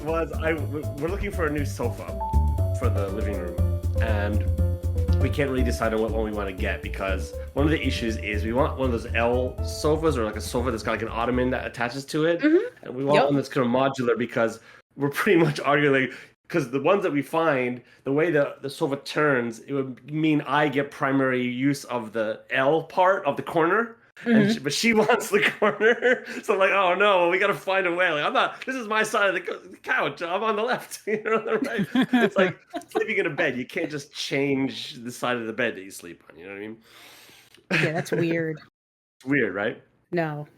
was we're looking for a new sofa for the living room, and we can't really decide on what one we want to get because one of the issues is we want one of those L sofas or like a sofa that's got like an ottoman that attaches to it, and we want one that's kind of modular because we're pretty much arguing because the ones that we find, the way the sofa turns, it would mean I get primary use of the L part of the corner. But she wants the corner, so I'm like, oh no, well, we gotta find a way. Like, I'm not. This is my side of the couch. I'm on the left, you're on the right. It's like sleeping in a bed. You can't just change the side of the bed that you sleep on. You know what I mean? Yeah, that's weird. It's weird, right? No.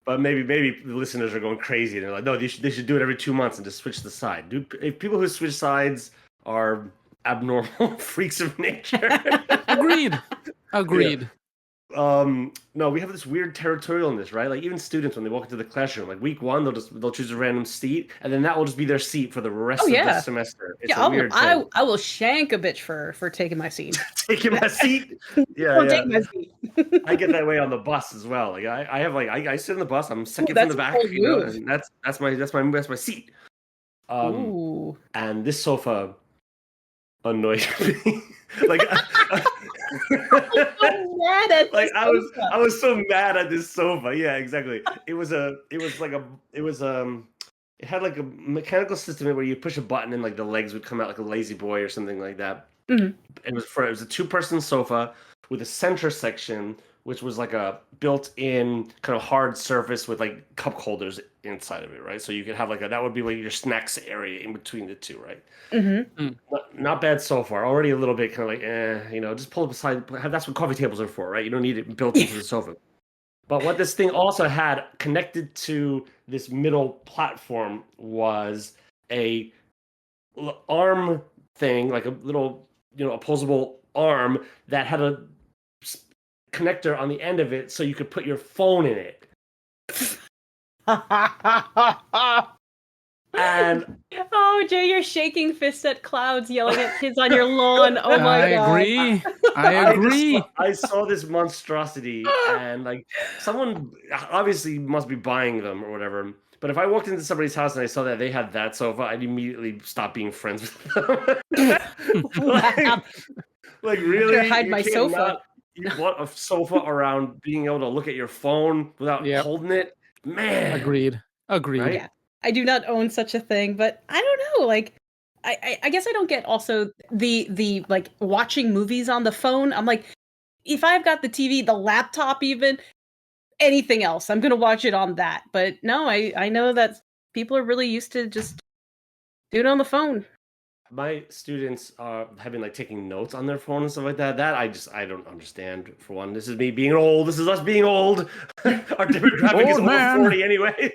But maybe the listeners are going crazy and they're like, no, they should do it every 2 months and just switch the side. Dude, if people who switch sides are abnormal freaks of nature. Agreed. Yeah. No, we have this weird territorialness, right? Like even students when they walk into the classroom, like week 1, they'll choose a random seat, and then that will just be their seat for the rest of the semester. It's a weird thing. I will shank a bitch for taking my seat. Taking my seat? Yeah. Take my seat. I get that way on the bus as well. Like I sit in the bus, I'm second from the back, and that's my seat. And this sofa annoyed me. Like I was so mad at this sofa. Yeah, exactly. It had like a mechanical system where you push a button and like the legs would come out like a lazy boy or something like that. It was a 2-person sofa with a center section which was like a built-in kind of hard surface with like cup holders inside of it, right? So you could have like that would be like your snacks area in between the two, right? Not bad so far. Already a little bit kind of like, just pull it aside. That's what coffee tables are for, right? You don't need it built into the sofa. But what this thing also had connected to this middle platform was a arm thing, like a little, opposable arm that had a connector on the end of it so you could put your phone in it. And Jay, you're shaking fists at clouds, yelling at kids on your lawn. Oh my god! I agree. I saw this monstrosity, and like someone obviously must be buying them or whatever. But if I walked into somebody's house and I saw that they had that sofa, I'd immediately stop being friends with them. like really, hide my sofa. You want a sofa around being able to look at your phone without holding it? Man. Agreed. Right? Yeah. I do not own such a thing, but I don't know. Like, I guess I don't get also the like watching movies on the phone. I'm like, if I've got the TV, the laptop, even anything else, I'm gonna watch it on that. But no, I know that people are really used to just doing it on the phone. My students are having like taking notes on their phone and stuff like that. That I don't understand. For one, this is me being old. This is us being old. Our demographic is over 40 anyway.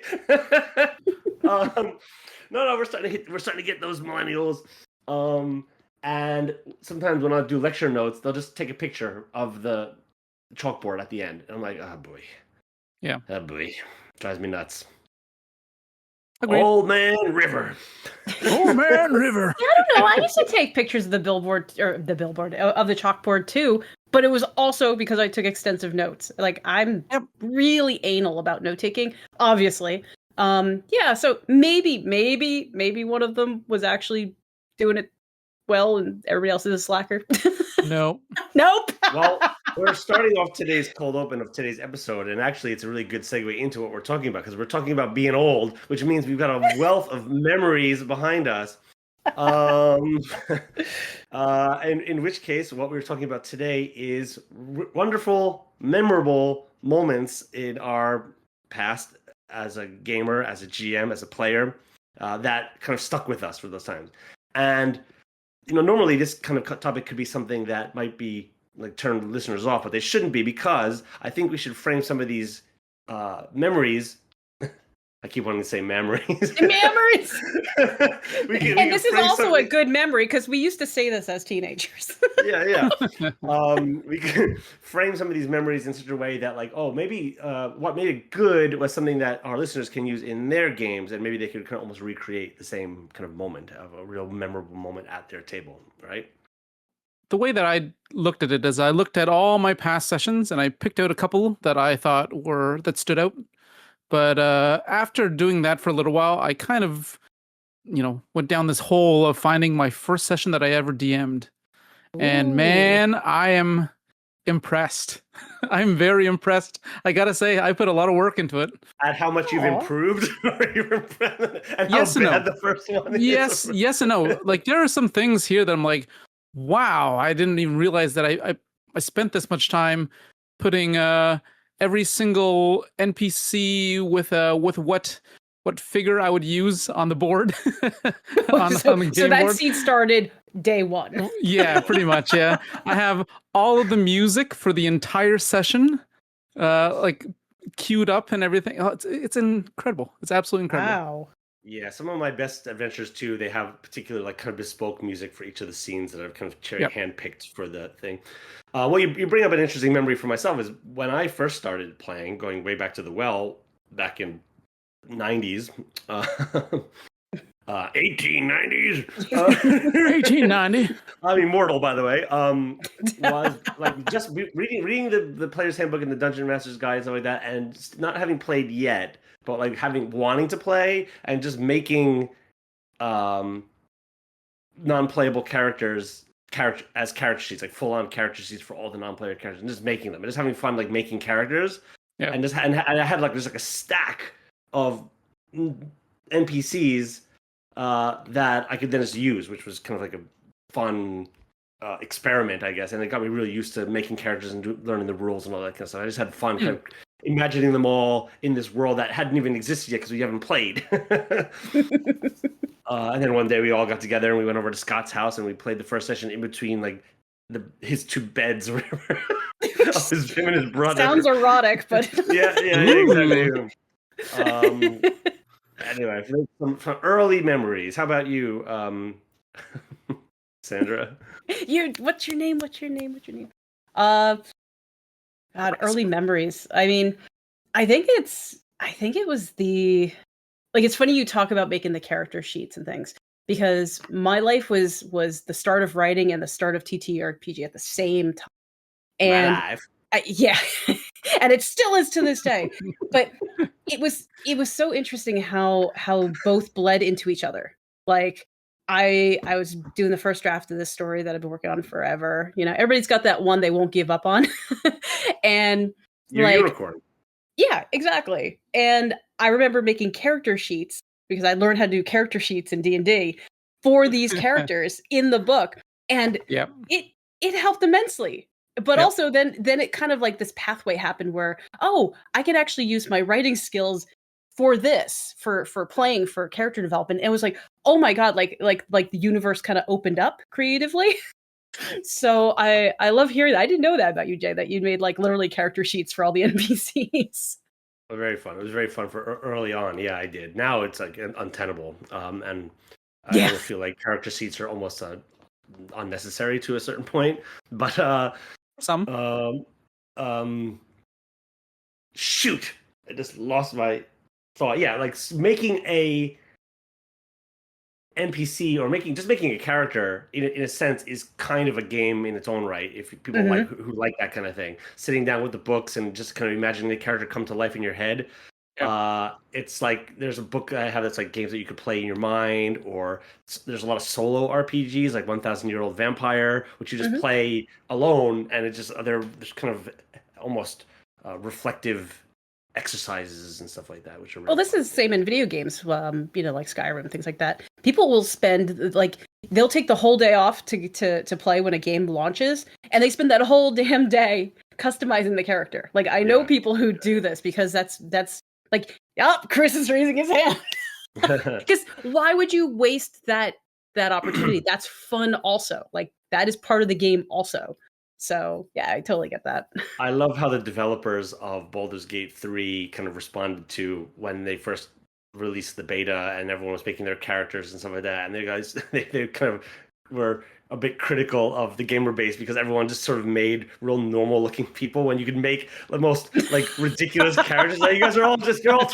No, we're starting to get those millennials. And sometimes when I do lecture notes, they'll just take a picture of the chalkboard at the end, and I'm like, oh boy, oh boy, drives me nuts. Agreed. Old Man River. Old Man River. Yeah, I don't know. I used to take pictures of the billboard of the chalkboard too, but it was also because I took extensive notes. Like I'm really anal about note taking, obviously. So maybe one of them was actually doing it well and everybody else is a slacker. No. Nope. Well, we're starting off today's cold open of today's episode, and actually it's a really good segue into what we're talking about, because we're talking about being old, which means we've got a wealth of memories behind us. And in which case, what we're talking about today is wonderful, memorable moments in our past as a gamer, as a GM, as a player, that kind of stuck with us for those times. And normally this kind of topic could be something that might be like turn listeners off, but they shouldn't be, because I think we should frame some of these memories. I keep wanting to say memories. Memories. And this is also a good memory, because we used to say this as teenagers. Yeah. We can frame some of these memories in such a way that, like, maybe what made it good was something that our listeners can use in their games, and maybe they could kind of almost recreate the same kind of moment, of a real memorable moment at their table, right? The way that I looked at it is I looked at all my past sessions and I picked out a couple that I thought that stood out. But after doing that for a little while, I kind of went down this hole of finding my first session that I ever DM'd. And man, I am impressed. I'm very impressed. I gotta say, I put a lot of work into it. At how much you've improved? And yes how and bad no. the first one is? Yes and no. Like, there are some things here that I'm like, wow, I didn't even realize that I spent this much time putting every single NPC with what figure I would use on the board. on the game so that board. seed started day one. Yeah, pretty much. Yeah, I have all of the music for the entire session, like queued up and everything. Oh, it's incredible. It's absolutely incredible. Wow. Yeah, some of my best adventures too. They have particular like kind of bespoke music for each of the scenes that I've kind of handpicked for the thing. Well, you bring up an interesting memory for myself. Is when I first started playing, going way back to the well, back in 90s. 1890s. 1890. I'm immortal, by the way. Was like just reading the player's handbook and the dungeon master's guide and stuff like that, and not having played yet, but like wanting to play and just making non-playable characters as character sheets, like full-on character sheets for all the non-player characters, and just making them and just having fun, like making characters. Yeah. And I had like a stack of NPCs that I could then just use, which was kind of like a fun experiment, I guess. And it got me really used to making characters and learning the rules and all that kind of stuff. I just had fun kind of imagining them all in this world that hadn't even existed yet because we haven't played. And then one day we all got together and we went over to Scott's house and we played the first session in between like his two beds or whatever. Him and his brother. Sounds erotic, but yeah, exactly. Anyway, from early memories. How about you, Sandra? What's your name? God, early memories. I mean, I think it was it's funny you talk about making the character sheets and things, because my life was the start of writing and the start of TTRPG at the same time. And and it still is to this day. But it was so interesting how both bled into each other. Like I was doing the first draft of this story that I've been working on forever. Everybody's got that one they won't give up on. And your unicorn. Yeah, exactly. And I remember making character sheets because I learned how to do character sheets in D&D for these characters in the book. And it helped immensely. But also then it kind of like this pathway happened where, I can actually use my writing skills for this, for playing, for character development. And it was like, oh my God, like the universe kind of opened up creatively. So I love hearing that. I didn't know that about you, Jay, that you made like literally character sheets for all the NPCs. Very fun. It was very fun for early on. Yeah, I did. Now it's like untenable. And I feel like character sheets are almost unnecessary to a certain point. But shoot, I just lost my thought. Yeah, like making a NPC or making a character in a sense is kind of a game in its own right. If people who like that kind of thing, sitting down with the books and just kind of imagining the character come to life in your head. It's like there's a book I have that's like games that you could play in your mind, or there's a lot of solo RPGs like 1,000-Year-Old Vampire, which you just play alone, and it's just there's kind of almost reflective exercises and stuff like that, which are really this is the same in video games, like Skyrim and things like that. People will spend they'll take the whole day off to play when a game launches, and they spend that whole damn day customizing the character. Like I know people who do this because that's like, Chris is raising his hand. Because why would you waste that opportunity? That's fun also. Like that is part of the game also. So yeah, I totally get that. I love how the developers of Baldur's Gate 3 kind of responded to when they first released the beta and everyone was making their characters and stuff like that. And they kind of were a bit critical of the gamer base because everyone just sort of made real normal looking people when you could make the most like ridiculous characters. Like, you're all too safe. You're all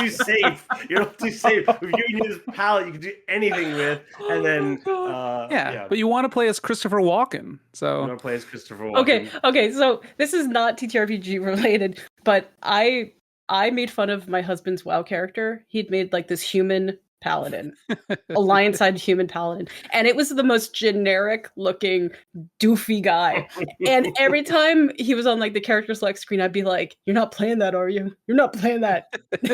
too safe. If you use this palette, you can do anything with. And then but you want to play as Christopher Walken. So you want to play as Christopher Walken. Okay. So this is not TTRPG related, but I made fun of my husband's WoW character. He'd made like this human paladin, a lion-sided human paladin, and it was the most generic looking doofy guy. And every time he was on like the character select screen, I'd be like, "You're not playing that, are you? You're not playing that." And he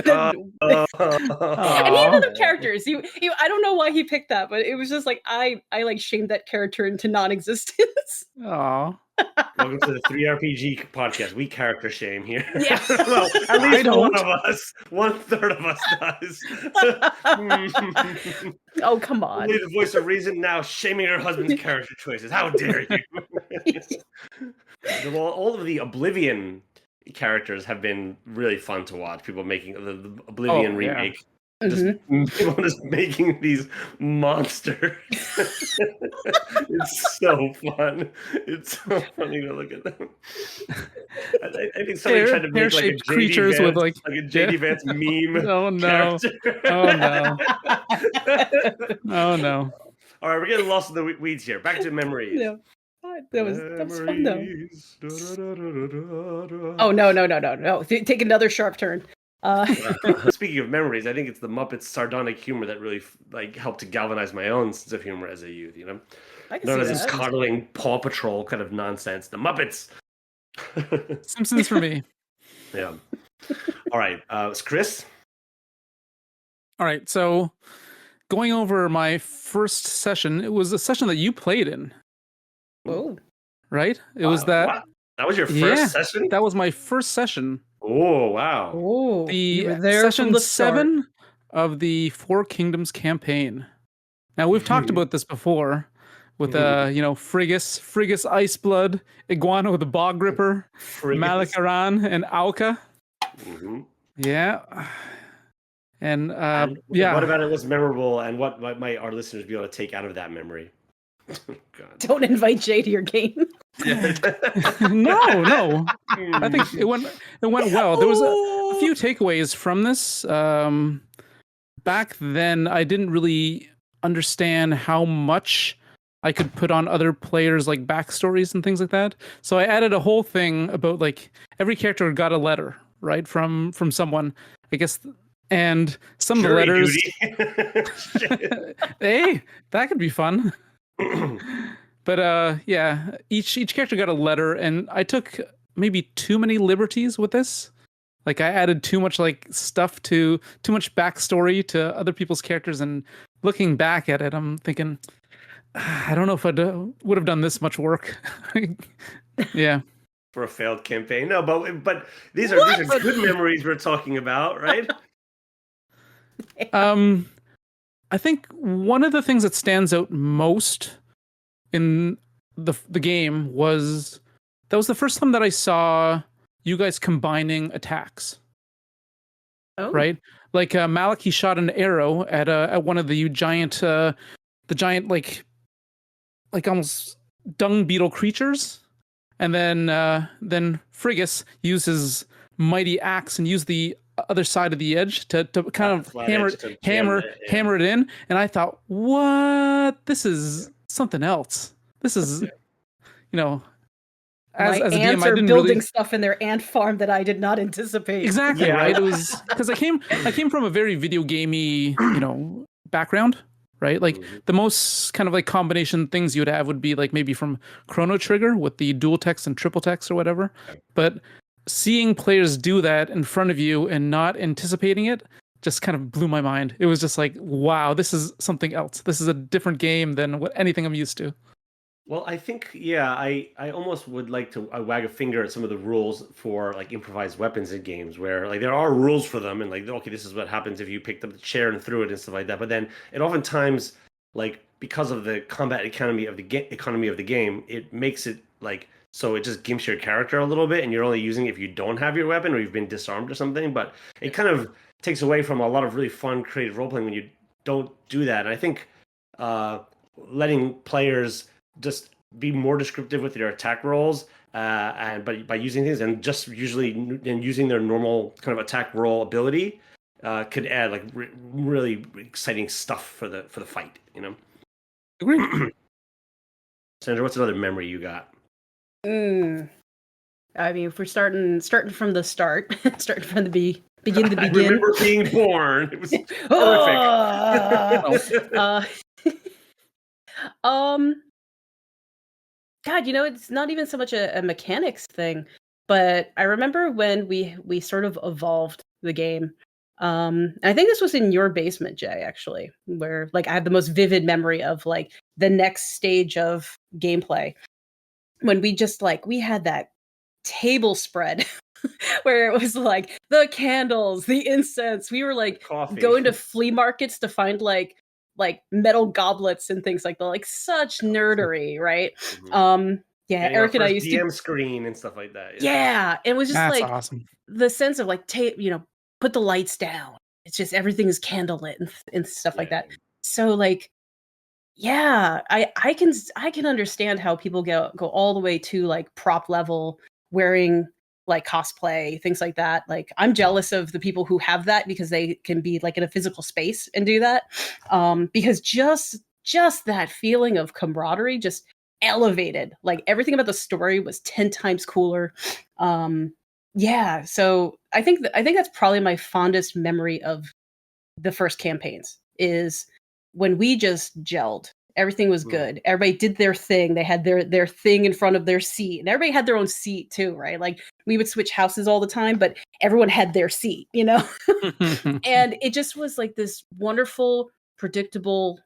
had other characters. I don't know why he picked that, but it was just like I like shamed that character into non-existence. Aw. Welcome to the 3RPG podcast. We character shame here. Yeah. Well, at least one of us, 1/3 of us does. Oh, come on. Only the voice of reason now shaming her husband's character choices. How dare you? Well, all of the Oblivion characters have been really fun to watch. People making the Oblivion remake. Just people just making these monsters. It's so fun. It's so funny to look at them. I think somebody tried to make like a JD creatures Vance, with like a JD Vance meme. Oh no! Oh no! Oh no! All right, we're getting lost in the weeds here. Back to memories. Yeah. That was fun though. Oh no! Take another sharp turn. Speaking of memories, I think it's the Muppets' sardonic humor that really like helped to galvanize my own sense of humor as a youth. You know, none of this coddling Paw Patrol kind of nonsense. The Muppets. Simpsons for me. Yeah. All right, it's Chris. All right, so going over my first session, it was a session that you played in. Oh. Right? It was that. Wow. That was your first session? That was my first session. Oh, wow. Oh, the there session 7 of the Four Kingdoms campaign. Now, we've talked about this before with, Frigus, Iceblood, Iguana with the Bog Gripper, Malakaran, and Auka. Mm-hmm. Yeah. And, what about it was memorable, and what might our listeners be able to take out of that memory? God. Don't invite Jay to your game. No. I think it went well. There was a few takeaways from this. Back then, I didn't really understand how much I could put on other players' like backstories and things like that. So I added a whole thing about like every character got a letter, right, from someone, I guess. And some of the letters. Hey, that could be fun. But each character got a letter, and I took maybe too many liberties with this. Like I added too much like stuff too much backstory to other people's characters, and looking back at it, I'm thinking, I don't know if I would have done this much work. Yeah. For a failed campaign. No, but these are good memories we're talking about, right? I think one of the things that stands out most in the game was that was the first time that I saw you guys combining attacks. Oh. Right? Like Malik, he shot an arrow at one of the giant like almost dung beetle creatures, and then Frigus used his mighty axe and used the other side of the edge to kind of hammer it in. And I thought, what? This is something else. This is, as a DM, I didn't building stuff in their ant farm that I did not anticipate. Exactly, right? It was because I came from a very video gamey, background, right? Like the most kind of like combination things you'd have would be like maybe from Chrono Trigger with the dual text and triple text or whatever. But seeing players do that in front of you and not anticipating it just kind of blew my mind. It was just like, wow, this is something else. This is a different game than anything I'm used to. Well, I think, I almost would like to wag a finger at some of the rules for like improvised weapons in games where like there are rules for them and like, okay, this is what happens if you picked up the chair and threw it and stuff like that. But then it oftentimes, like, because of the combat economy of the game, it makes it like, so it just gimps your character a little bit and you're only using it if you don't have your weapon or you've been disarmed or something. But it kind of takes away from a lot of really fun creative role-playing when you don't do that. And I think letting players just be more descriptive with their attack rolls, and by using things and just using their normal kind of attack roll ability, could add like really exciting stuff for the fight. Agreed. Sandra, what's another memory you got? I mean, if we're starting from the start, starting from the begin to I begin. remember being born. It was horrific. God, it's not even so much a mechanics thing, but I remember when we sort of evolved the game. And I think this was in your basement, Jay, actually, where like I have the most vivid memory of like the next stage of gameplay when we had that table spread where it was like the candles, the incense. We were like Coffee. going to flea markets to find like metal goblets and things like that. Like such nerdery, right? Mm-hmm. Yeah, Getting Eric and I our used DM to. screen and stuff like that. Yeah, it was just That's like awesome. the sense of like put the lights down. It's just everything is candlelit and stuff like that. So like, yeah, I can understand how people go all the way to like prop level wearing like cosplay, things like that. Like I'm jealous of the people who have that because they can be like in a physical space and do that. Because just that feeling of camaraderie just elevated. Like everything about the story was 10 times cooler. Yeah, so I think that's probably my fondest memory of the first campaigns is when we just gelled. Everything was good. Everybody did their thing. They had their thing in front of their seat. And everybody had their own seat too, right? Like we would switch houses all the time, but everyone had their seat, And it just was like this wonderful, predictable,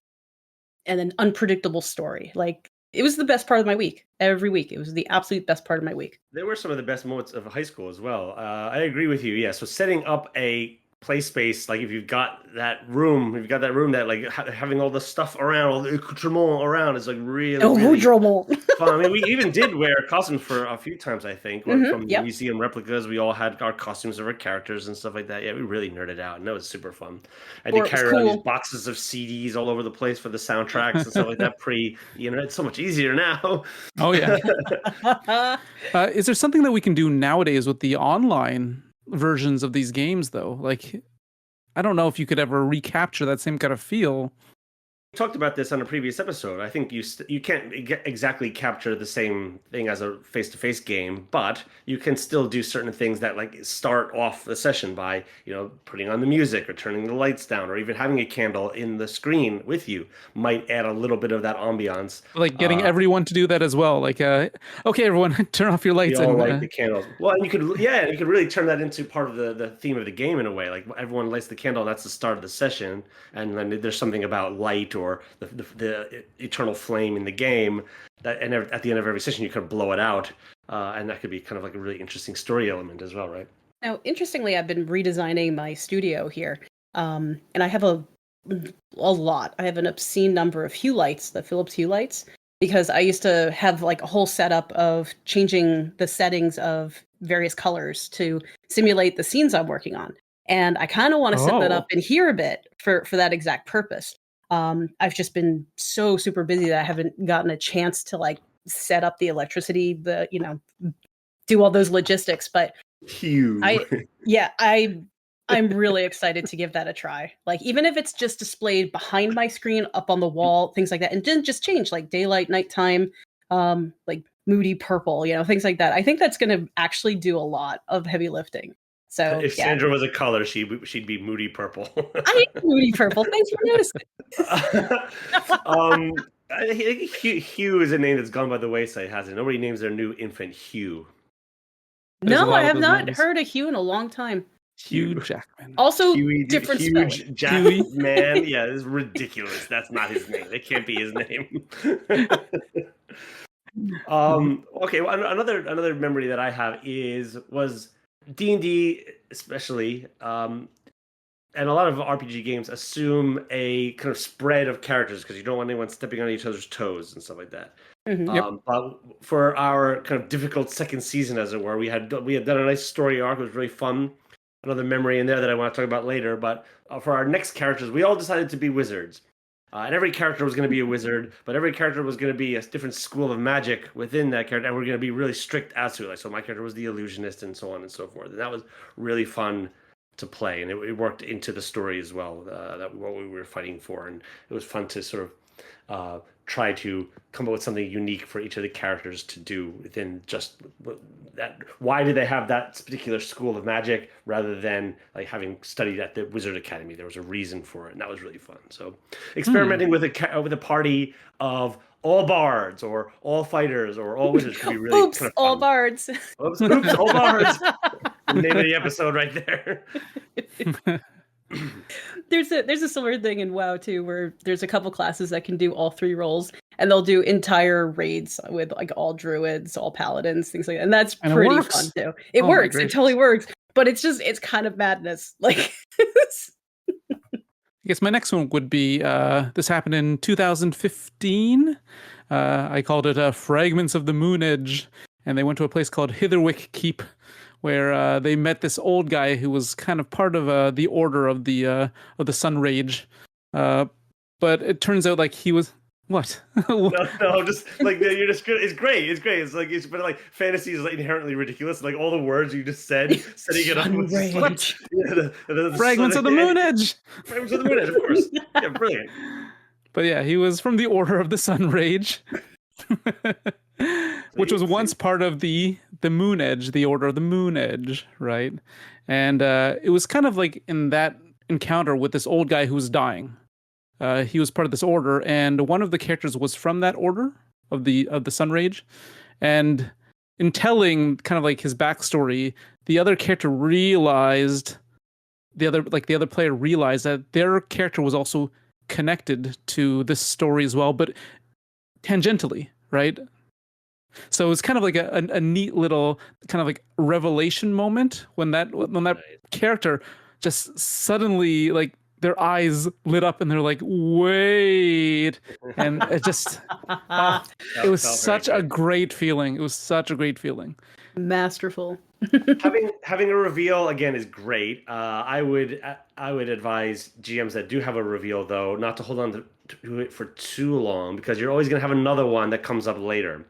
and an unpredictable story. Like it was the best part of my week. Every week. It was the absolute best part of my week. There were some of the best moments of high school as well. I agree with you. Yeah. So setting up a play space, like if you've got that room that like having all the stuff around, all the accoutrement around is like really fun. I mean, we even did wear costumes for a few times, I think, from the museum replicas. We all had our costumes of our characters and stuff like that. Yeah, we really nerded out, and that was super fun. I did carry around these boxes of CDs all over the place for the soundtracks and stuff like that. It's so much easier now. Oh yeah. Is there something that we can do nowadays with the online versions of these games though? Like, I don't know if you could ever recapture that same kind of feel. We talked about this on a previous episode. I think you can't exactly capture the same thing as a face-to-face game, but you can still do certain things that like start off the session by putting on the music or turning the lights down or even having a candle in the screen with you might add a little bit of that ambiance. Like getting everyone to do that as well. Like, okay, everyone, turn off your lights and light the candles. Well, and you could really turn that into part of the theme of the game in a way. Like everyone lights the candle, that's the start of the session, and then there's something about light or the eternal flame in the game that, and at the end of every session you could blow it out, and that could be kind of like a really interesting story element as well, right? Now, interestingly, I've been redesigning my studio here, and I have a lot. I have an obscene number of hue lights, the Philips hue lights, because I used to have like a whole setup of changing the settings of various colors to simulate the scenes I'm working on, and I kind of want to set that up in here a bit for that exact purpose. I've just been so super busy that I haven't gotten a chance to like set up the electricity, do all those logistics. But I'm really excited to give that a try. Like even if it's just displayed behind my screen, up on the wall, things like that, and then just change like daylight, nighttime, like moody purple, things like that. I think that's going to actually do a lot of heavy lifting. So if Sandra was a color, she'd be moody purple. I hate moody purple. Thanks for noticing. I think Hugh is a name that's gone by the wayside, hasn't it? Nobody names their new infant Hugh. No, I have not heard of Hugh in a long time. Hugh Jackman. Also, different spelling. Jackman. Yeah, this is ridiculous. That's not his name. It can't be his name. Okay. Well, another memory that I have was D&D, especially, and a lot of RPG games assume a kind of spread of characters because you don't want anyone stepping on each other's toes and stuff like that. Mm-hmm. But for our kind of difficult second season, as it were, we had done a nice story arc. It was really fun. Another memory in there that I want to talk about later. But for our next characters, we all decided to be wizards. And every character was going to be a wizard, but every character was going to be a different school of magic within that character, and we're going to be really strict as to it. Like, so my character was the illusionist, and so on and so forth. And that was really fun to play, and it worked into the story as well. That what we were fighting for, and it was fun to sort of try to come up with something unique for each of the characters to do within just that. Why do they have that particular school of magic rather than like having studied at the Wizard Academy? There was a reason for it, and that was really fun. So experimenting with a party of all bards or all fighters or all wizards could be really Oops, kind of fun. all bards. Oops, all bards. The name of the episode right there. There's a similar thing in WoW too, where there's a couple classes that can do all 3 roles, and they'll do entire raids with like all druids, all paladins, things like that, and that's pretty fun too. It works. It totally works, but it's kind of madness. Like, I guess my next one would be this happened in 2015. I called it Fragments of the Moon Edge, and they went to a place called Hitherwick Keep, where they met this old guy who was kind of part of the order of the Sun Rage, but it turns out like he was what? no, just like you're just good. It's great. It's like but like fantasy is like inherently ridiculous. Like all the words you just said, setting it up with what? Yeah, the Fragments of the Moon Edge. Fragments of the Moon Edge, of course. Yeah, brilliant. But yeah, he was from the Order of the Sun Rage. Which was once part of the Moon Edge, the Order of the Moon Edge, right? And it was kind of like in that encounter with this old guy who was dying. He was part of this order, and one of the characters was from that order of the Sun Rage. And in telling kind of like his backstory, the other character realized the other player realized that their character was also connected to this story as well, but tangentially, right? So it's kind of like a neat little kind of like revelation moment when that character just suddenly like their eyes lit up and they're like, wait, and it just it was such a great feeling. It was such a great feeling. Masterful. having a reveal again is great. I would advise GMs that do have a reveal though not to hold on to it for too long, because you're always going to have another one that comes up later.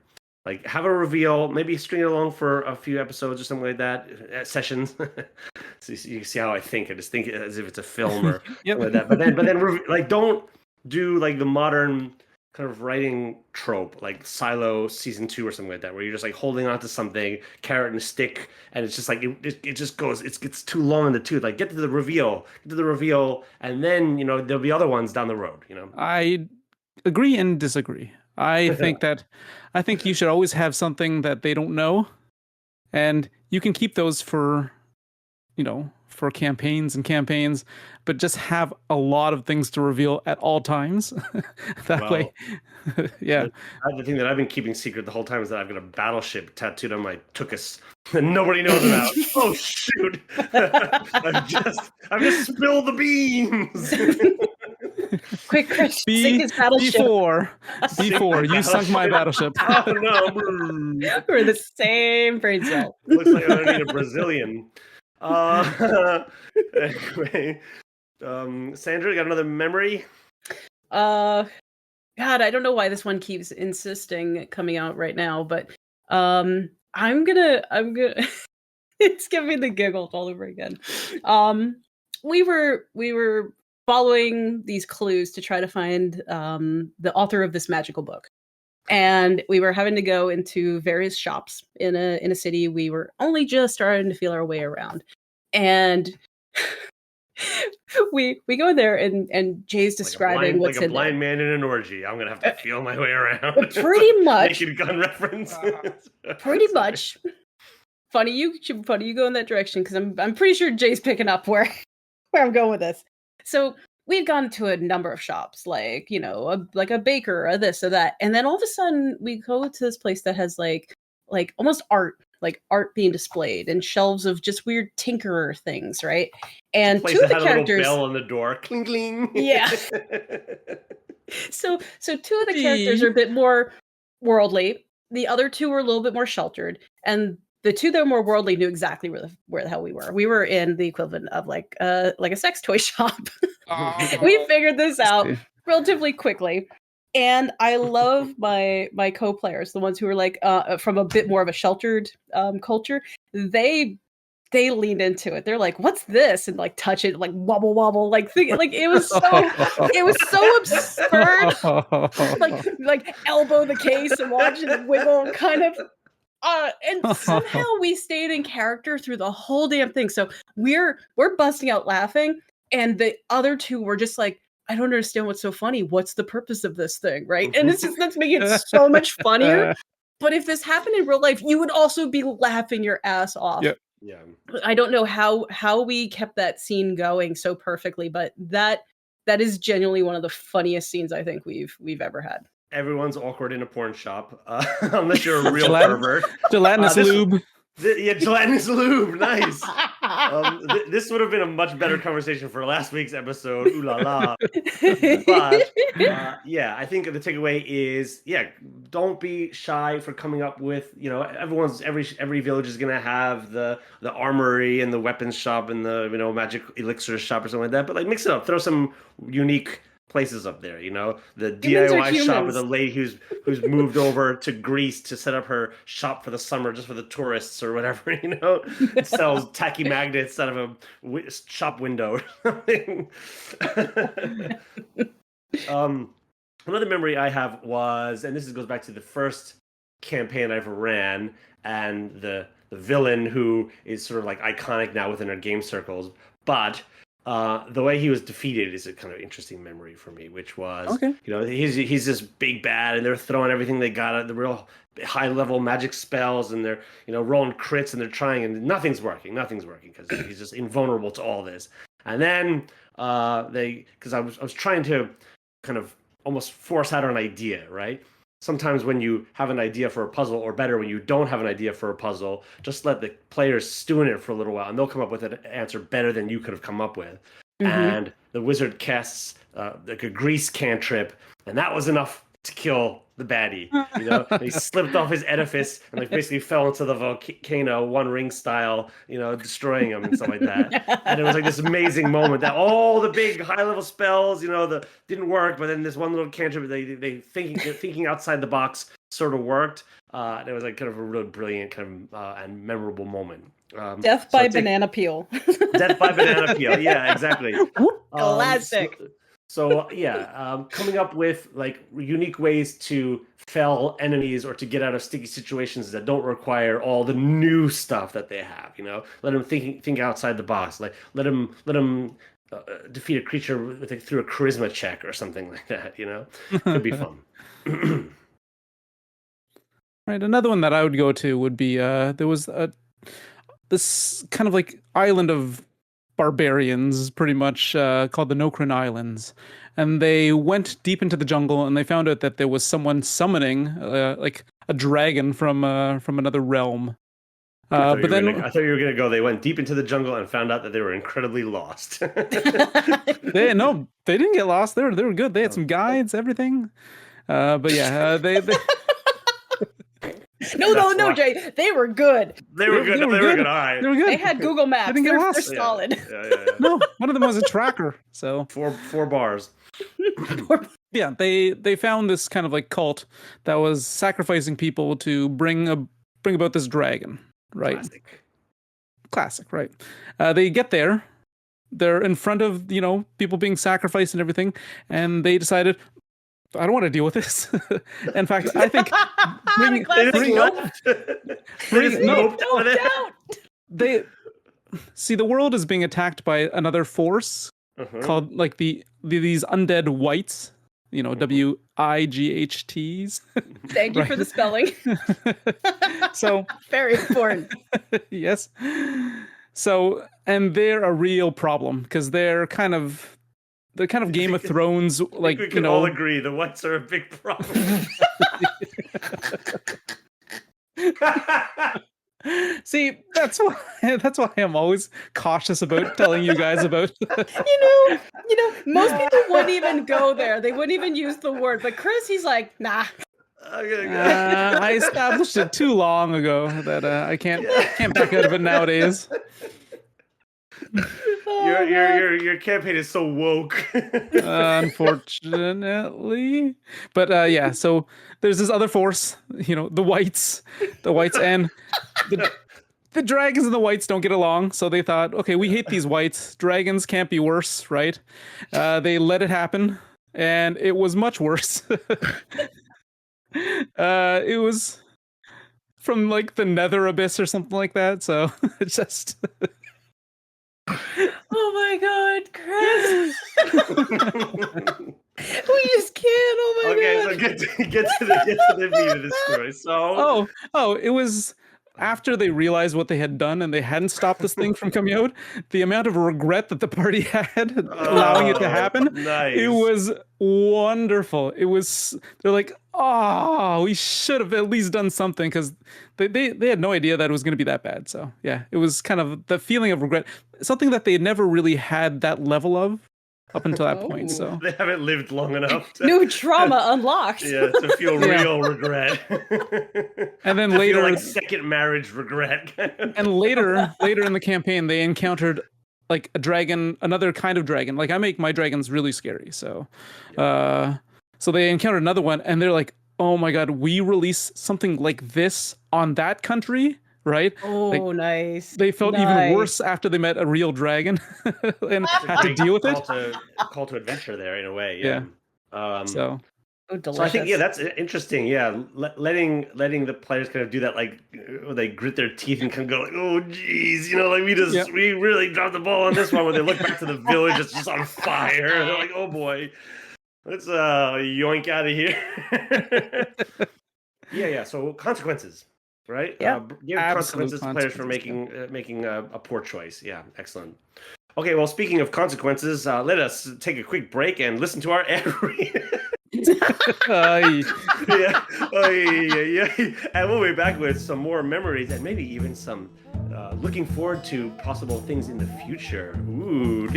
Like, have a reveal, maybe string it along for a few episodes or something like that, sessions. So you see how I think. I just think as if it's a film or something like that. But then, like, don't do like the modern kind of writing trope, like Silo season 2 or something like that, where you're just like holding on to something, carrot and stick, and it's just like it just goes. It gets too long in the tooth. Like, get to the reveal, and then there'll be other ones down the road. I agree and disagree. I think you should always have something that they don't know, and you can keep those for campaigns, but just have a lot of things to reveal at all times. Way, yeah. The thing that I've been keeping secret the whole time is that I've got a battleship tattooed on my tuchus that nobody knows about. Oh shoot! I've just spilled the beans. Quick, Chris, sink his battleship. Before you sunk my battleship. Oh no! We're the same brain cell. Looks like I need a Brazilian. Anyway, Sandra, you got another memory? God, I don't know why this one keeps insisting coming out right now, but I'm gonna it's giving me the giggles all over again. We were following these clues to try to find the author of this magical book. And we were having to go into various shops in a city. We were only just starting to feel our way around. And we go in there and Jay's describing what's in there. Like a blind man in an orgy. I'm going to have to feel my way around. Pretty much. Naked gun reference. Pretty much. Funny you go in that direction, because I'm pretty sure Jay's picking up where I'm going with this. So we've gone to a number of shops, like, like a baker or this or that. And then all of a sudden we go to this place that has like almost art being displayed and shelves of just weird tinkerer things, right? And two of the characters, a little bell on the door, cling cling. Yeah. So two of the characters are a bit more worldly. The other two were a little bit more sheltered, and the two that were more worldly knew exactly where the hell we were. We were in the equivalent of like a sex toy shop. We figured this out relatively quickly. And I love my co-players, the ones who are like from a bit more of a sheltered culture. They they leaned into it. They're like, "What's this?" and like touch it, like wobble wobble, like it was so absurd. like elbow the case and watch it wiggle, kind of. And somehow we stayed in character through the whole damn thing. So we're busting out laughing, and the other two were just like, I don't understand what's so funny. What's the purpose of this thing, right? And that's making it so much funnier. But if this happened in real life, you would also be laughing your ass off. Yep. Yeah. I don't know how we kept that scene going so perfectly, but that is genuinely one of the funniest scenes I think we've ever had. Everyone's awkward in a porn shop, unless you're a real pervert. Gelatinous lube. Gelatinous lube. Nice. This would have been a much better conversation for last week's episode. Ooh la la. But yeah, I think the takeaway is, don't be shy for coming up with, every village is gonna have the armory and the weapons shop and the magic elixir shop or something like that. But like mix it up, throw some unique places up there, the DIY shop with a lady who's moved over to Greece to set up her shop for the summer just for the tourists or whatever, it sells tacky magnets out of a shop window or something. Another memory I have was, and this goes back to the first campaign I ever ran, and the villain who is sort of like iconic now within our game circles, but the way he was defeated is a kind of interesting memory for me, which was, he's this big bad, and they're throwing everything they got at the real high level magic spells, and they're, rolling crits, and they're trying, and nothing's working because he's just invulnerable to all this. And then because I was trying to kind of almost force out an idea, right? Sometimes when you have an idea for a puzzle, or better, when you don't have an idea for a puzzle, just let the players stew in it for a little while, and they'll come up with an answer better than you could have come up with. Mm-hmm. And the wizard casts like a grease cantrip, and that was enough to kill the baddie. He slipped off his edifice and like basically fell into the volcano, One Ring style, destroying him and stuff like that. And it was like this amazing moment that all the big high level spells, didn't work, but then this one little cantrip, they thinking outside the box sort of worked. And it was like kind of a really brilliant kind of and memorable moment. Death by banana peel. Death by banana peel. Yeah, exactly. Classic. So coming up with like unique ways to fell enemies or to get out of sticky situations that don't require all the new stuff that they have. Let them think outside the box. Like let them defeat a creature through a charisma check or something like that. Could be fun. Right. Another one that I would go to would be there was this kind of like island of barbarians, pretty much called the Nokrin Islands, and they went deep into the jungle and they found out that there was someone summoning like a dragon from another realm. I thought you were gonna go. They went deep into the jungle and found out that they were incredibly lost. They didn't get lost. They were good. They had some guides, everything. But yeah, they No, Jay. They were good. They were good. All right. They were good. They had Google Maps. They're solid. Yeah. No, one of them was a tracker. So four bars. Yeah, they found this kind of like cult that was sacrificing people to bring about this dragon. Right. Classic. Right. They get there. They're in front of people being sacrificed and everything, and they decided, I don't want to deal with this. In fact, I think they see the world is being attacked by another force called like these undead Wights. WIGHTs. Thank you for the spelling. So very important. Yes. So, and they're a real problem because they're kind of Game of Thrones, like we can all agree the Wights are a big problem. See, that's why I'm always cautious about telling you guys about. Most people wouldn't even go there. They wouldn't even use the word. But Chris, he's like, nah. I established it too long ago that I can't back out of it nowadays. Your campaign is so woke. Unfortunately, but yeah. So there's this other force, the Wights, and the dragons and the Wights don't get along, so they thought, okay, we hate these Wights. Dragons can't be worse, right? They let it happen, and it was much worse. It was from like the Nether Abyss or something like that. So it's just. Oh my God, Chris! We just can't. Oh my God. So get to the meat of the story. So. Oh, it was after they realized what they had done and they hadn't stopped this thing from coming out. The amount of regret that the party had allowing it to happen. Nice. It was wonderful. They're like, oh, we should have at least done something, because they had no idea that it was going to be that bad. So yeah, it was kind of the feeling of regret, something that they had never really had that level of up until that point. So they haven't lived long enough. New trauma unlocked. Yeah, to feel real regret. And then to later, feel like second marriage regret. And later in the campaign, they encountered like a dragon, another kind of dragon. Like I make my dragons really scary, so so they encountered another one, and they're like, "Oh my God, we release something like this on that country." Right? Oh, like, nice. They felt even worse after they met a real dragon and had to deal with it. Call to adventure there in a way. Yeah. So I think that's interesting. Yeah, letting the players kind of do that, like they grit their teeth and kind of go like, "Oh, geez, like we really dropped the ball on this one." When they look back to the village, it's just on fire. They're like, "Oh boy, let's yoink out of here." Yeah. So consequences. Right? Yeah. Give consequences to players for making a poor choice. Yeah, excellent. Okay, well, speaking of consequences, let us take a quick break and listen to our ad read. Yeah. And we'll be back with some more memories and maybe even some looking forward to possible things in the future. Ooh.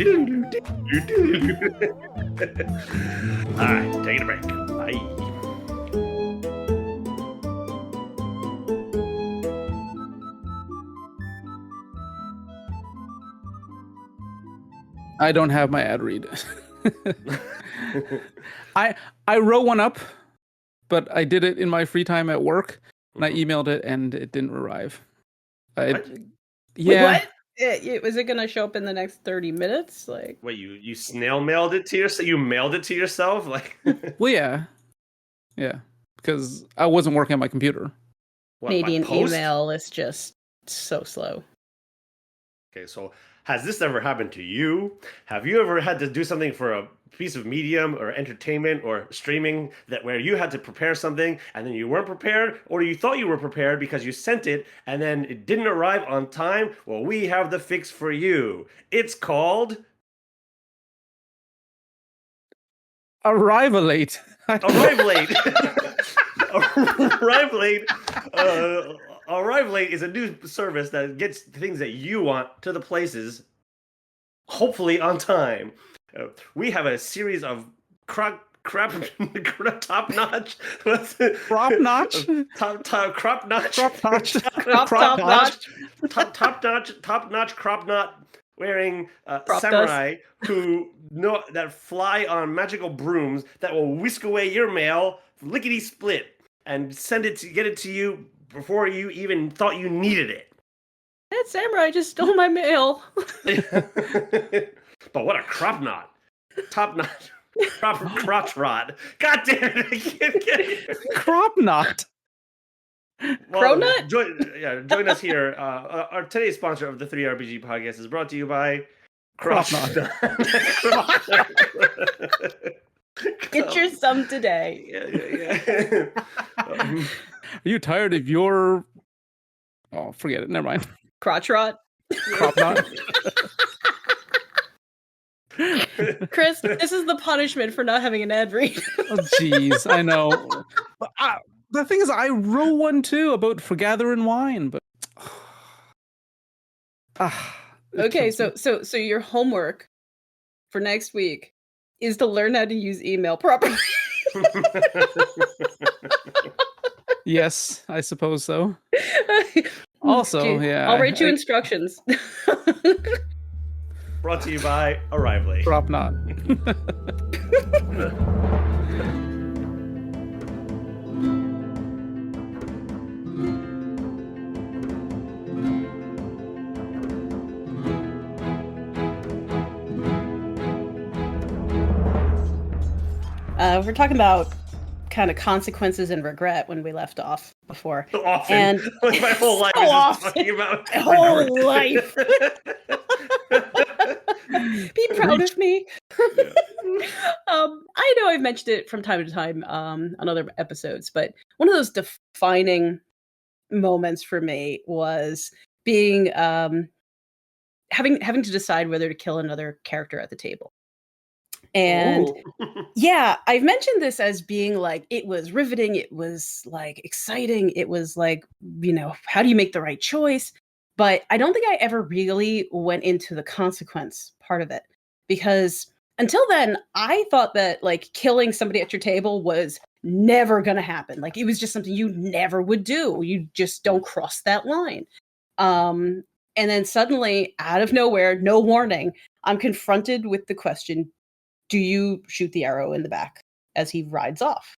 All right, taking a break. Bye. I don't have my ad read. I wrote one up, but I did it in my free time at work, and I emailed it, and it didn't arrive. Yeah. Wait, what? Was it going to show up in the next 30 minutes? Like, wait, you snail mailed it to yourself? You mailed it to yourself? Like, well, yeah, because I wasn't working on my computer. Canadian email is just so slow. Okay, so has this ever happened to you? Have you ever had to do something for a piece of medium or entertainment or streaming where you had to prepare something and then you weren't prepared, or you thought you were prepared because you sent it and then it didn't arrive on time? Well, we have the fix for you. It's called Arrivalate. Arrivalate. Arrivalate is a new service that gets things that you want to the places, hopefully on time. We have a series of top notch crop knot wearing samurai that fly on magical brooms that will whisk away your mail lickety split and get it to you before you even thought you needed it. That samurai just stole my mail. But what a crop knot. Top knot. Proper crotch rod. God damn it, I can't get it. Crop knot. Crow nut? Join us here. Our today's sponsor of the 3RPG podcast is brought to you by Crop Knot. Get your sum today. Yeah. Are you tired of your... Oh, forget it. Never mind. Crotch rot? Crop knot? Chris, this is the punishment for not having an ad read. Oh, jeez. I know. The thing is, I wrote one too about forgathering wine, but... Okay, so your homework for next week is to learn how to use email properly. Yes, I suppose so. Also, okay, yeah. I'll write you instructions. Brought to you by Arrivalate. Crop knot. We're talking about kind of consequences and regret when we left off before. So often. And like my whole life so is just often. talking about My whole life. Be proud of me. I know I've mentioned it from time to time on other episodes, but one of those defining moments for me was being having to decide whether to kill another character at the table. And yeah, I've mentioned this as being like, it was riveting, it was like exciting, it was like, how do you make the right choice? But I don't think I ever really went into the consequence part of it, because until then, I thought that like killing somebody at your table was never going to happen. Like it was just something you never would do. You just don't cross that line. And then suddenly, out of nowhere, no warning, I'm confronted with the question, do you shoot the arrow in the back as he rides off?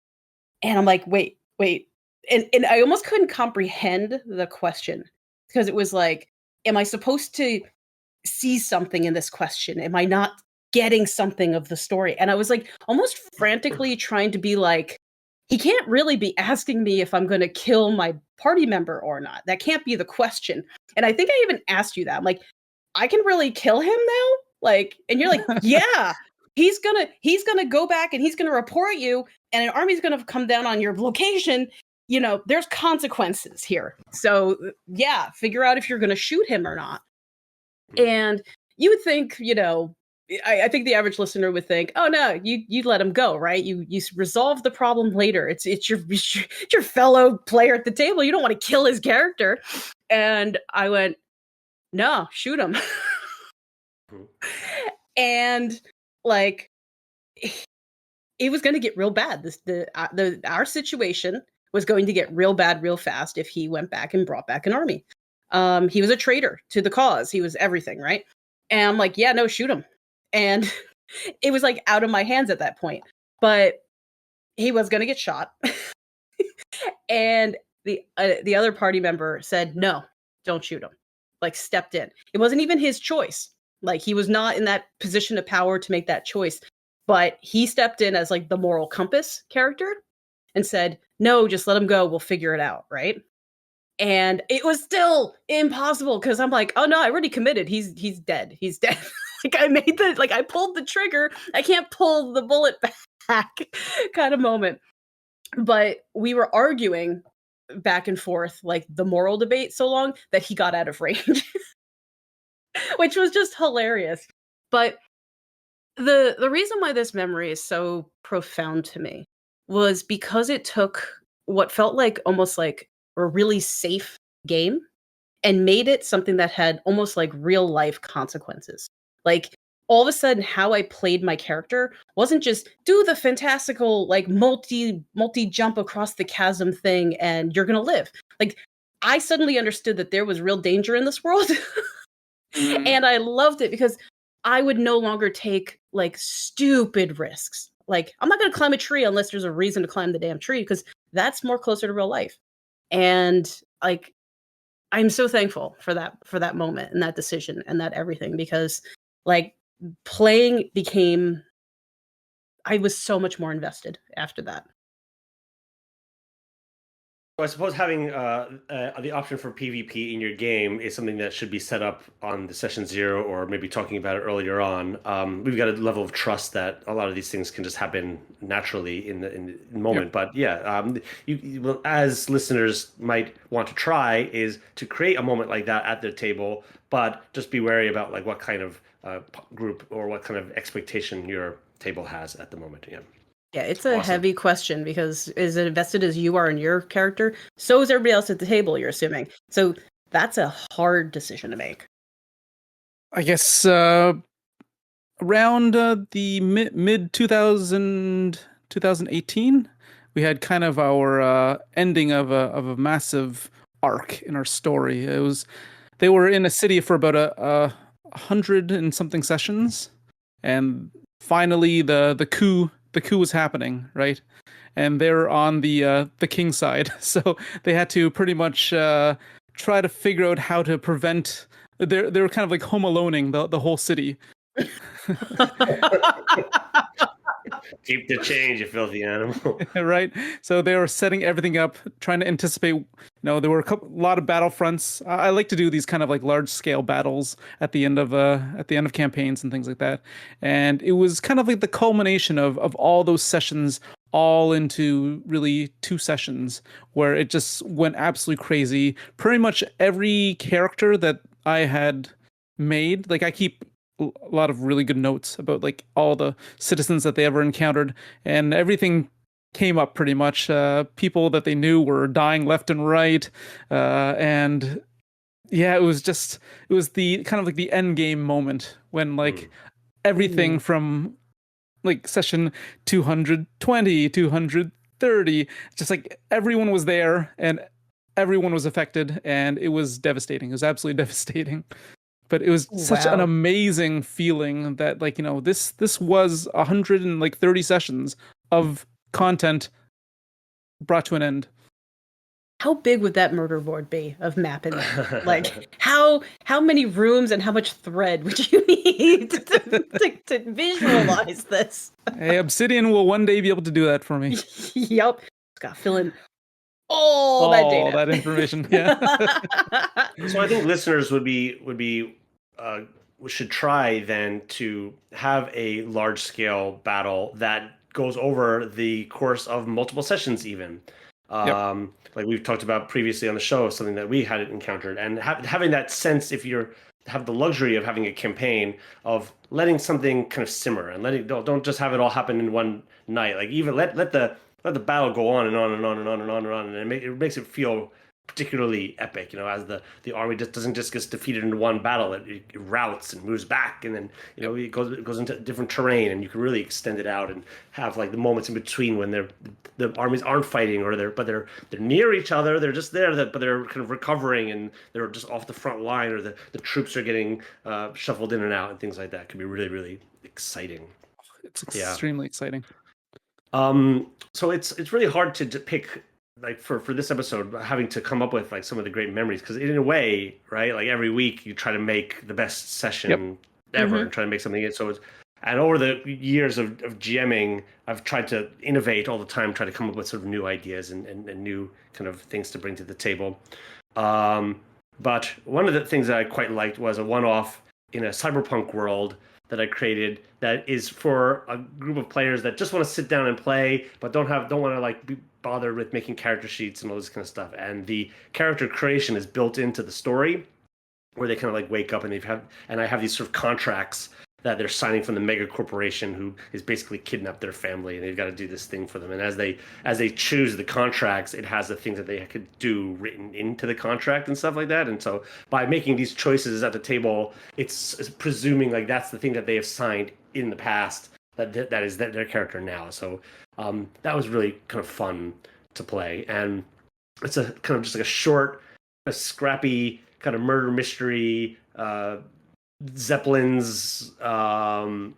And I'm like, wait. And I almost couldn't comprehend the question, because it was like, am I supposed to see something in this question? Am I not getting something of the story? And I was like almost frantically trying to be like, he can't really be asking me if I'm going to kill my party member or not. That can't be the question. And I think I even asked you that. I'm like, I can really kill him now? Like, and you're like, yeah. He's gonna go back and he's gonna report you, and an army's gonna come down on your location. There's consequences here. So yeah, figure out if you're gonna shoot him or not. And you would think, I think the average listener would think, oh no, you let him go, right? You resolve the problem later. It's your fellow player at the table. You don't want to kill his character. And I went, no, shoot him. And like, it was going to get real bad. Our situation was going to get real bad real fast if he went back and brought back an army. He was a traitor to the cause. He was everything, right? And I'm like, yeah, no, shoot him. And it was like out of my hands at that point. But he was going to get shot. And the other party member said, no, don't shoot him. Like, stepped in. It wasn't even his choice. Like, he was not in that position of power to make that choice. But he stepped in as like the moral compass character and said, no, just let him go. We'll figure it out, right? And it was still impossible, because I'm like, oh no, I already committed. He's dead. He's dead. I pulled the trigger. I can't pull the bullet back kind of moment. But we were arguing back and forth, like the moral debate, so long that he got out of range. Which was just hilarious. But the reason why this memory is so profound to me was because it took what felt like almost like a really safe game and made it something that had almost like real life consequences. Like, all of a sudden, how I played my character wasn't just do the fantastical, like multi jump across the chasm thing and you're gonna live. Like, I suddenly understood that there was real danger in this world. And I loved it because I would no longer take like stupid risks. Like, I'm not going to climb a tree unless there's a reason to climb the damn tree, because that's more closer to real life. And like, I'm so thankful for that moment and that decision and that everything, because like playing I was so much more invested after that. I suppose having the option for PvP in your game is something that should be set up on the session 0, or maybe talking about it earlier on. We've got a level of trust that a lot of these things can just happen naturally in the moment. Yep. But yeah, you as listeners might want to try is to create a moment like that at their table, but just be wary about like what kind of group or what kind of expectation your table has at the moment. Yeah. Yeah, it's a heavy question, because as invested as you are in your character, so is everybody else at the table, you're assuming. So that's a hard decision to make. I guess around the mid 2018, we had kind of our ending of a massive arc in our story. They were in a city for about 100 and something sessions, and finally the coup was happening, right? And they're on the king side, so they had to pretty much try to figure out how to prevent. They were kind of like home aloneing the whole city. Keep the change, you filthy animal. Right? So they were setting everything up, trying to anticipate. There were a lot of battlefronts. I like to do these kind of like large scale battles at the end of campaigns and things like that. And it was kind of like the culmination of all those sessions, all into really 2 sessions where it just went absolutely crazy. Pretty much every character that I had made, like I keep a lot of really good notes about like all the citizens that they ever encountered, and everything came up pretty much. People that they knew were dying left and right, and yeah, it was the kind of like the end game moment when like everything from like session 220, 230, just like everyone was there and everyone was affected, and it was devastating. It was absolutely devastating. But it was such an amazing feeling that like, this was 130 sessions of content brought to an end. How big would that murder board be of mapping? Like how many rooms and how much thread would you need to visualize this? Hey, Obsidian will one day be able to do that for me. Yep. It's got to fill in all that data. All that information. Yeah. So I think listeners should try then to have a large scale battle that goes over the course of multiple sessions even. Like we've talked about previously on the show, something that we had encountered, and having that sense, if you're have the luxury of having a campaign, of letting something kind of simmer and don't just have it all happen in one night. Like even let the battle go on and on and on and on and on and on, and it makes it feel particularly epic, as the army doesn't just get defeated in one battle. It routes and moves back, and then it goes into different terrain, and you can really extend it out and have like the moments in between when the armies aren't fighting, or they're near each other, they're just there, but they're kind of recovering and they're just off the front line, or the troops are getting shuffled in and out and things like that. It can be really, really exciting. It's extremely exciting. So it's really hard to pick, like for this episode, having to come up with like some of the great memories, because in a way, right, like every week you try to make the best session ever and try to make something. And over the years of GMing, I've tried to innovate all the time, try to come up with sort of new ideas and new kind of things to bring to the table. But one of the things that I quite liked was a one-off in a cyberpunk world that I created that is for a group of players that just want to sit down and play, but don't want to like be bothered with making character sheets and all this kind of stuff. And the character creation is built into the story, where they kind of like wake up and I have these sort of contracts that they're signing from the mega corporation who is basically kidnapped their family, and they've got to do this thing for them. And as they choose the contracts, it has the things that they could do written into the contract and stuff like that. And so by making these choices at the table, it's presuming like that's the thing that they have signed in the past, that is their character now. So that was really kind of fun to play. And it's a kind of just like a short, a scrappy kind of murder mystery, Zeppelins, the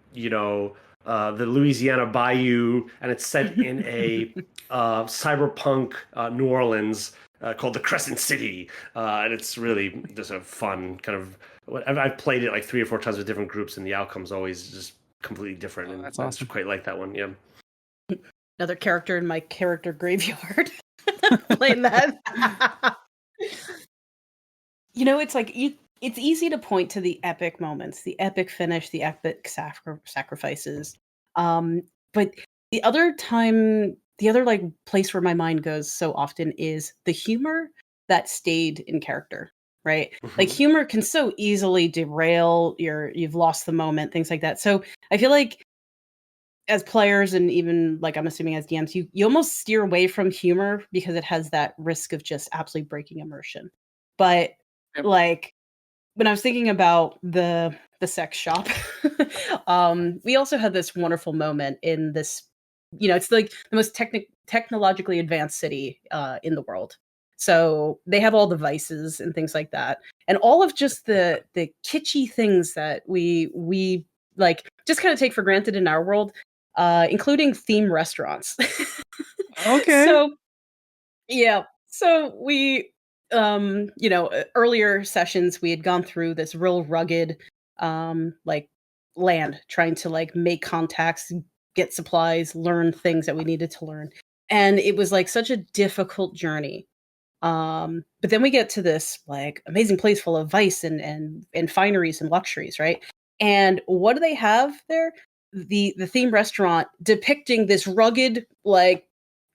Louisiana Bayou, and it's set in a cyberpunk New Orleans called the Crescent City, and it's really just a fun kind of. I've played it like 3 or 4 times with different groups, and the outcome's always just completely different. And that's awesome. I just quite like that one. Yeah. Another character in my character graveyard. Playing that. It's like it's easy to point to the epic moments, the epic finish, the epic sacrifices. But the other like place where my mind goes so often is the humor that stayed in character, right? Like humor can so easily derail you've lost the moment, things like that. So I feel like as players, and even like I'm assuming as DMs, you almost steer away from humor because it has that risk of just absolutely breaking immersion. But like when I was thinking about the sex shop, we also had this wonderful moment in this, it's like the most technologically advanced city in the world. So they have all the vices and things like that. And all of just the kitschy things that we like just kind of take for granted in our world, including theme restaurants. Okay. So we earlier sessions we had gone through this real rugged like land, trying to like make contacts, get supplies, learn things that we needed to learn. And it was like such a difficult journey. But then we get to this like amazing place full of vice and fineries and luxuries, right? And what do they have there? The theme restaurant depicting this rugged like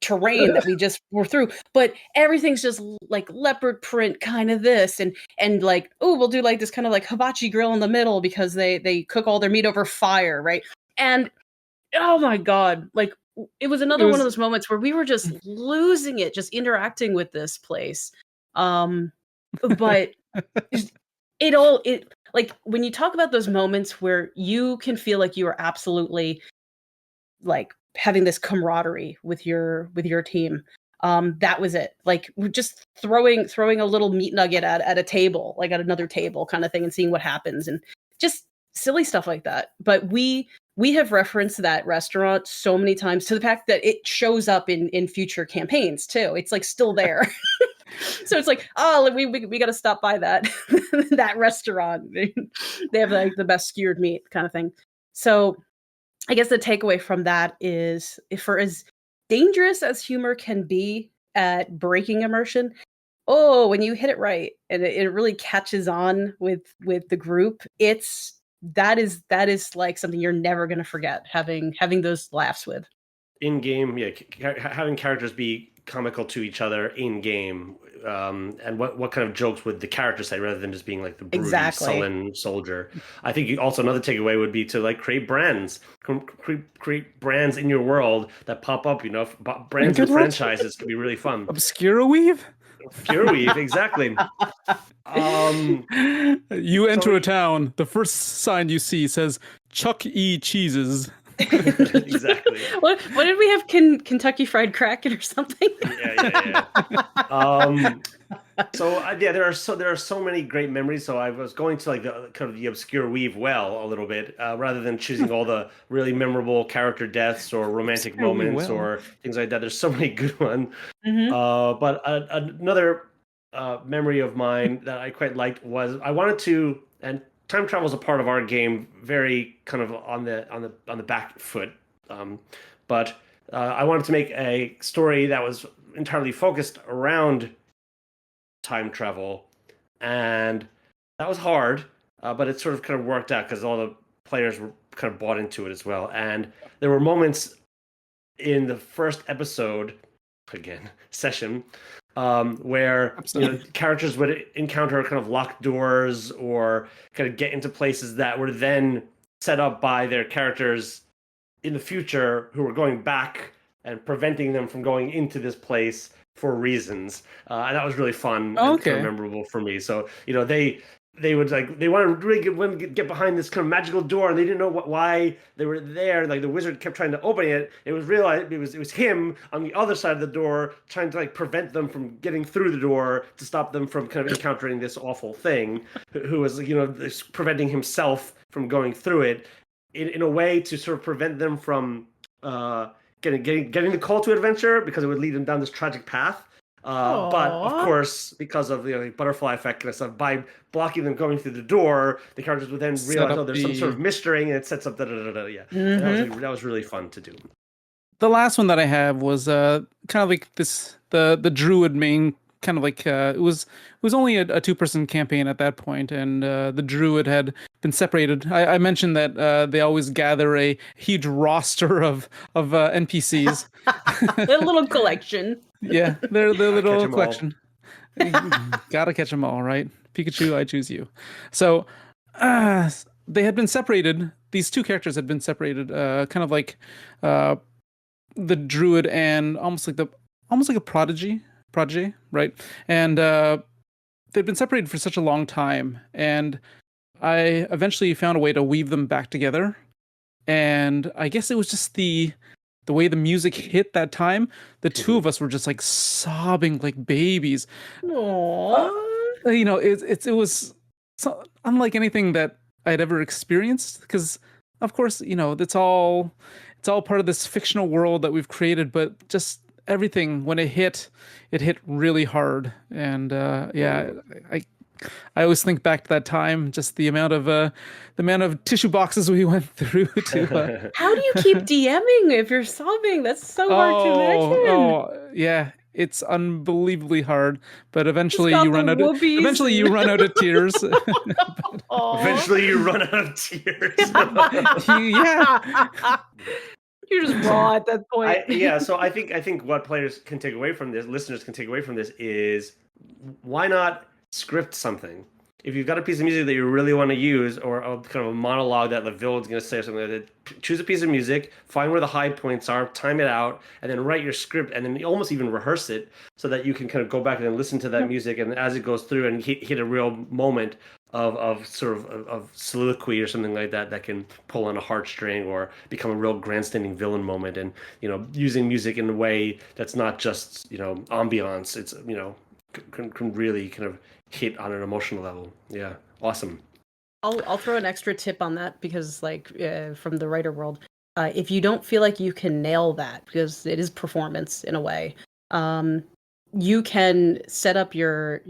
terrain that we just were through, but everything's just like leopard print kind of this and like, oh, we'll do like this kind of like hibachi grill in the middle because they cook all their meat over fire, right? And oh my god, like it was another one of those moments where we were just losing it, just interacting with this place. But it like when you talk about those moments where you can feel like you are absolutely like having this camaraderie with your team, that was it. Like we're just throwing a little meat nugget at a table, like at another table kind of thing, and seeing what happens, and just silly stuff like that. But we have referenced that restaurant so many times, to the fact that it shows up in future campaigns too. It's like still there. So it's like, oh, we got to stop by that that restaurant. They have like the best skewered meat kind of thing. So I guess the takeaway from that is, for as dangerous as humor can be at breaking immersion, when you hit it right and it really catches on with the group, that is like something you're never going to forget, having those laughs with. In game, having characters be comical to each other in game, and what kind of jokes would the character say rather than just being like the broody, sullen soldier. I think also another takeaway would be to like create brands in your world that pop up. Brands and franchises can be really fun. Obscura weave. Exactly. You enter a town. The first sign you see says Chuck E. Cheeses. Exactly. What did we have? Kentucky Fried Kraken or something? Yeah. There are so many great memories. So I was going to like the kind of the obscure weave a little bit, rather than choosing all the really memorable character deaths or romantic moments or things like that. There's so many good ones. Mm-hmm. But another memory of mine that I quite liked was I wanted to, and time travel is a part of our game, very kind of on the back foot. But I wanted to make a story that was entirely focused around time travel, and that was hard. But it sort of kind of worked out because all the players were kind of bought into it as well. And there were moments in the first episode, session, where characters would encounter kind of locked doors or kind of get into places that were then set up by their characters in the future who were going back and preventing them from going into this place for reasons. And that was really fun and kind of memorable for me. So, they would they wanted to really get behind this kind of magical door, and they didn't know why they were there. Like the wizard kept trying to open it. It was him on the other side of the door trying to prevent them from getting through the door to stop them from kind of encountering this awful thing. Who was preventing himself from going through it in a way to sort of prevent them from getting the call to adventure, because it would lead them down this tragic path. But of course, because of the butterfly effect kind of stuff, by blocking them going through the door, the characters would then realize, there's some sort of mystery, and it sets up Yeah, mm-hmm. That was really fun to do. The last one that I have was kind of like this the druid main kind of like it was only a 2-person campaign at that point, and the druid had been separated. I mentioned that they always gather a huge roster of NPCs. A little collection. Yeah, they're little collection. Gotta catch them all, right? Pikachu, I choose you. So they had been separated. These two characters had been separated, kind of like the druid and almost like a prodigy, right? And they'd been separated for such a long time, and I eventually found a way to weave them back together. And I guess it was just the way the music hit that time. The two of us were just like sobbing like babies. Aww. It was so unlike anything that I'd ever experienced, because of course, it's all part of this fictional world that we've created, but just everything, when it hit really hard. And I always think back to that time, just the amount of tissue boxes we went through to. How do you keep DMing if you're sobbing? That's so hard to imagine. Oh, yeah, it's unbelievably hard. But eventually He's got you run the out. Eventually you run out of tears. Eventually you run out of tears. Yeah. You're just raw at that point. So I think what players can take away from this, listeners can take away from this, is why not script something? If you've got a piece of music that you really want to use, or a kind of a monologue that the villain's going to say or something like that, choose a piece of music, find where the high points are, time it out, and then write your script, and then almost even rehearse it so that you can kind of go back and then listen to that music, and as it goes through and hit a real moment of soliloquy or something like that can pull on a heartstring or become a real grandstanding villain moment. And using music in a way that's not just ambiance, it's can really kind of hit on an emotional level. Yeah, awesome. I'll throw an extra tip on that, because from the writer world, if you don't feel like you can nail that, because it is performance in a way, you can set up your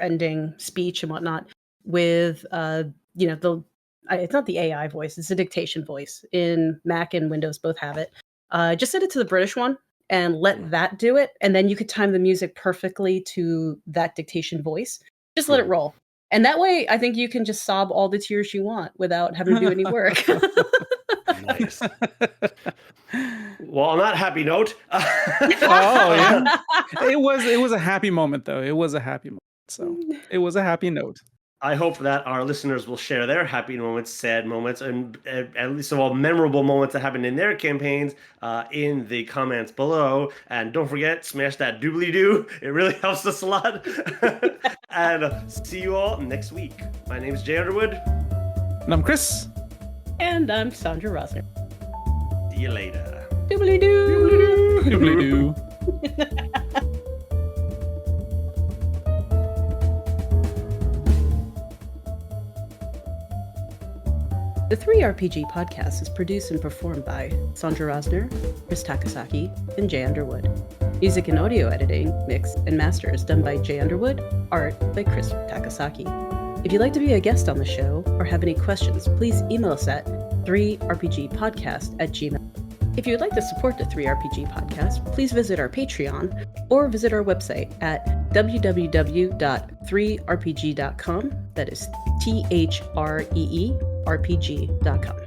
ending speech and whatnot with it's not the AI voice, it's a dictation voice. In Mac and Windows both have it. Just set it to the British one and let that do it, and then you could time the music perfectly to that dictation voice. Just let it roll. And that way, I think you can just sob all the tears you want without having to do any work. Nice. Well, on that happy note. Yeah. It was a happy moment, though. It was a happy moment. So it was a happy note. I hope that our listeners will share their happy moments, sad moments, and at least of all memorable moments that happened in their campaigns in the comments below. And don't forget, smash that doobly-doo. It really helps us a lot. And see you all next week. My name is Jay Underwood. And I'm Chris. And I'm Sandra Rosner. See you later. Doobly-doo. Doobly-doo. The 3RPG podcast is produced and performed by Sandra Rosner, Chris Takasaki, and Jay Underwood. Music and audio editing, mix, and master is done by Jay Underwood, art by Chris Takasaki. If you'd like to be a guest on the show or have any questions, please email us at 3rpgpodcast@gmail.com. If you would like to support the 3RPG podcast, please visit our Patreon or visit our website at www.3rpg.com. That is THREERPG.com.